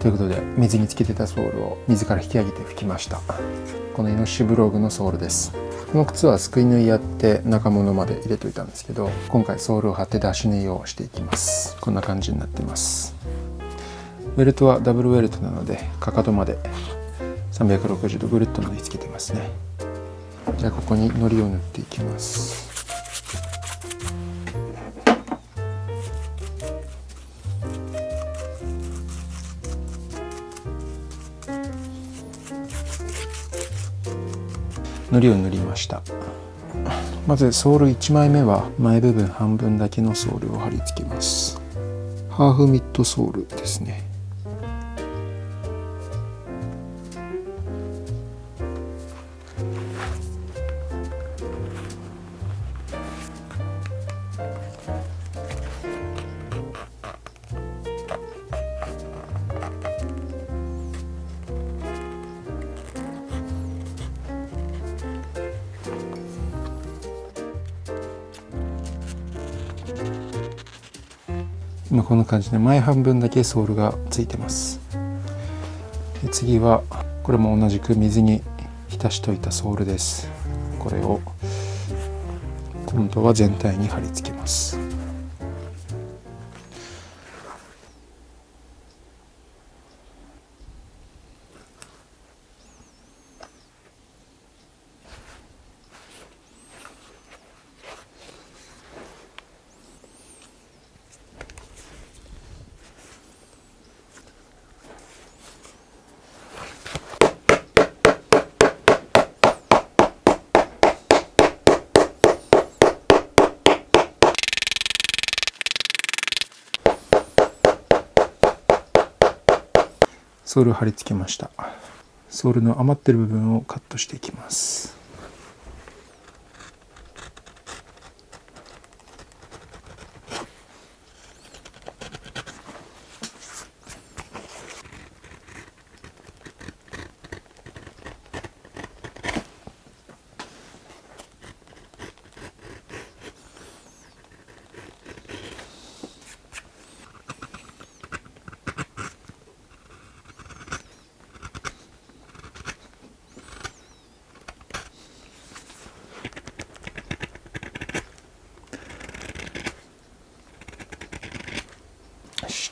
いうことで、水につけてたソールを水から引き上げて拭きました。このイノシシブログのソールです。この靴はすくい縫いやって中物まで入れといたんですけど、今回ソールを貼って出し縫いをしていきます。こんな感じになってます。ベルトはダブルウェルトなので、かかとまで360度ぐるっと縫い付けてますね。じゃあここに糊を塗っていきます。糊を塗りました。まずソール1枚目は前部分半分だけのソールを貼り付けます。ハーフミッドソールですね。今こんな感じで前半分だけソールがついてます。で次はこれも同じく水に浸しといたソールです。これを今度は全体に貼り付けます。ソールを貼り付けました。ソールの余っている部分をカットしていきます。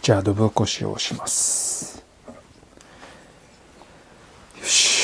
じゃあドブ起こしをします。よし。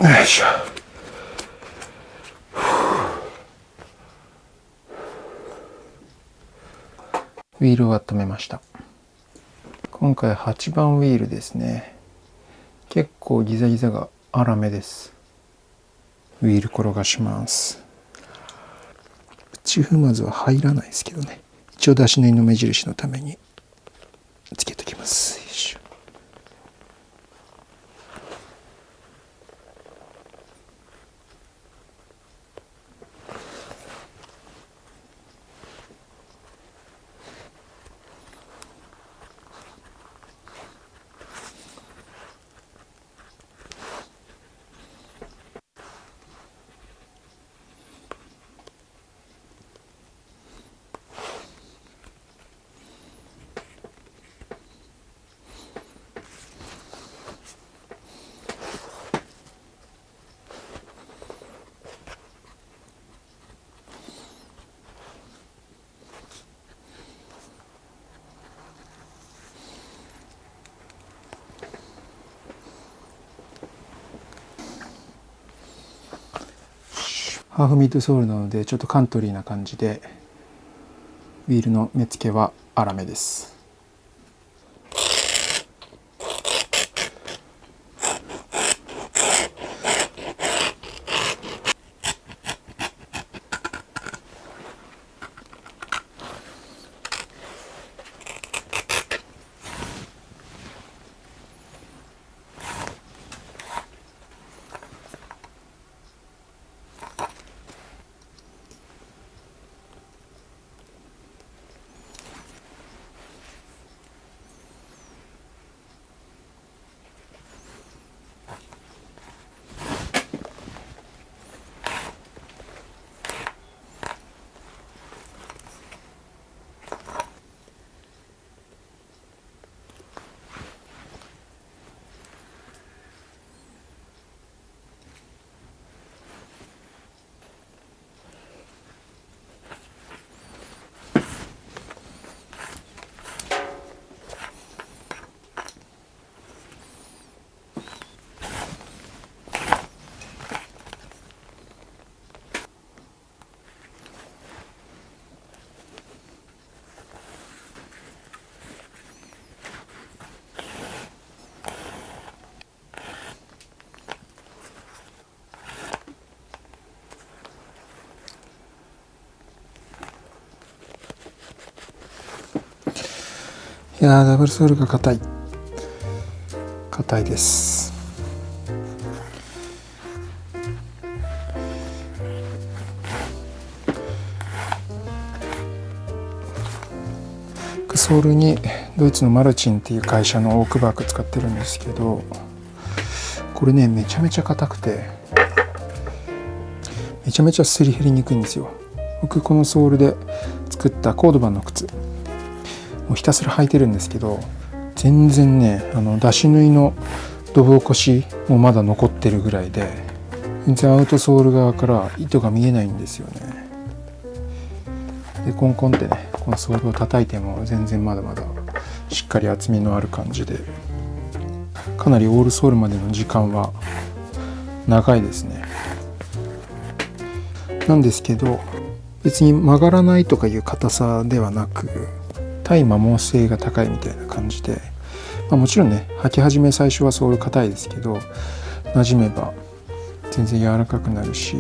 よいしょ。ウィールを温めました。今回8番ウィールですね。結構ギザギザが粗めです。ウィール転がします。内踏まずは入らないですけどね。一応出し縫いの目印のためにつけときます。よいしょ。ハーフミッドソールなのでちょっとカントリーな感じで、ウィールの目付けは粗めです。いやー、ダブルソールが硬いです。ソールにドイツのマルチンっていう会社のオークバーク使ってるんですけど、これねめちゃめちゃ硬くてめちゃめちゃすり減りにくいんですよ。僕このソールで作ったコードバンの靴もうひたすら履いてるんですけど、全然ね出し縫いのドブ起こしもまだ残ってるぐらいで、全然アウトソール側から糸が見えないんですよね。でコンコンってねこのソールを叩いても全然まだまだしっかり厚みのある感じで、かなりオールソールまでの時間は長いですね。なんですけど別に曲がらないとかいう硬さではなく、対摩耗性が高いみたいな感じで、もちろんね履き始め最初はソール硬いですけど、馴染めば全然柔らかくなるし、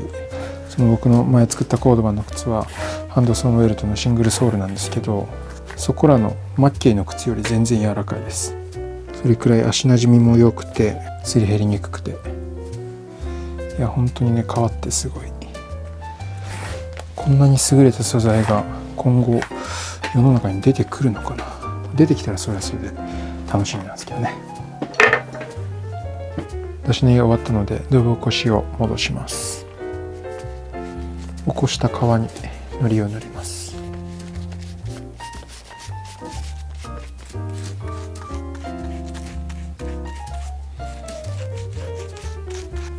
その僕の前作ったコードバンの靴はハンドソンウェルトのシングルソールなんですけど、そこらのマッケイの靴より全然柔らかいです。それくらい足なじみも良くてすり減りにくくて、いや本当にね革ってすごい、こんなに優れた素材が今後世の中に出てくるのかな。出てきたらそれはそれで楽しみなんですけどね。出し縫いが終わったのでドブ起こしを戻します。起こした革に糊を塗ります。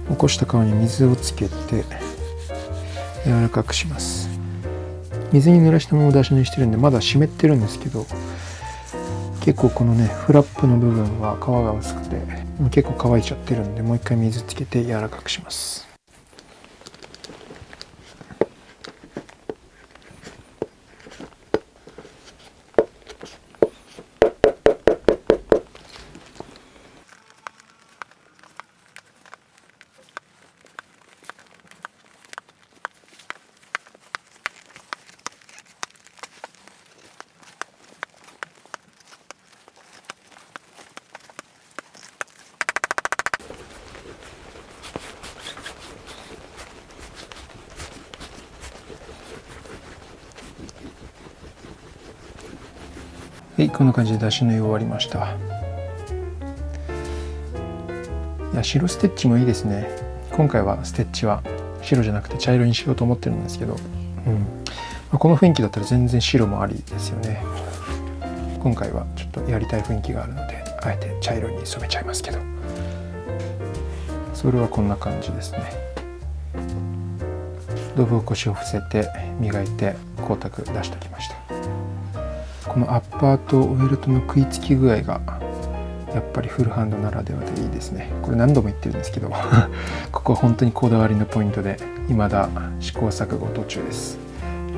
起こした革に水をつけて柔らかくします。水に濡らしたまま出し縫いしてるんでまだ湿ってるんですけど、結構このねフラップの部分は皮が薄くて結構乾いちゃってるんで、もう一回水つけて柔らかくします。はい、こんな感じで出し縫い終わりました。いや、白ステッチもいいですね。今回はステッチは白じゃなくて茶色にしようと思ってるんですけど、この雰囲気だったら全然白もありですよね。今回はちょっとやりたい雰囲気があるので、あえて茶色に染めちゃいますけど、それはこんな感じですね。ドブ起こしを伏せて磨いて光沢出しておきました。このアッパーとウェルトの食いつき具合がやっぱりフルハンドならではでいいですね。これ何度も言ってるんですけどここは本当にこだわりのポイントで未だ試行錯誤途中です。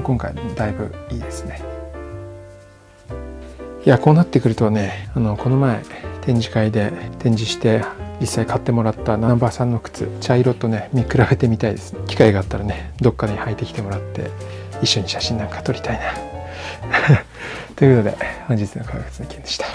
今回だいぶいいですね。いや、こうなってくるとね、この前展示会で展示して実際買ってもらったナンバーさんの靴、茶色とね見比べてみたいですね。機会があったらね、どっかに履いてきてもらって一緒に写真なんか撮りたいなということで、本日の科学の件でした。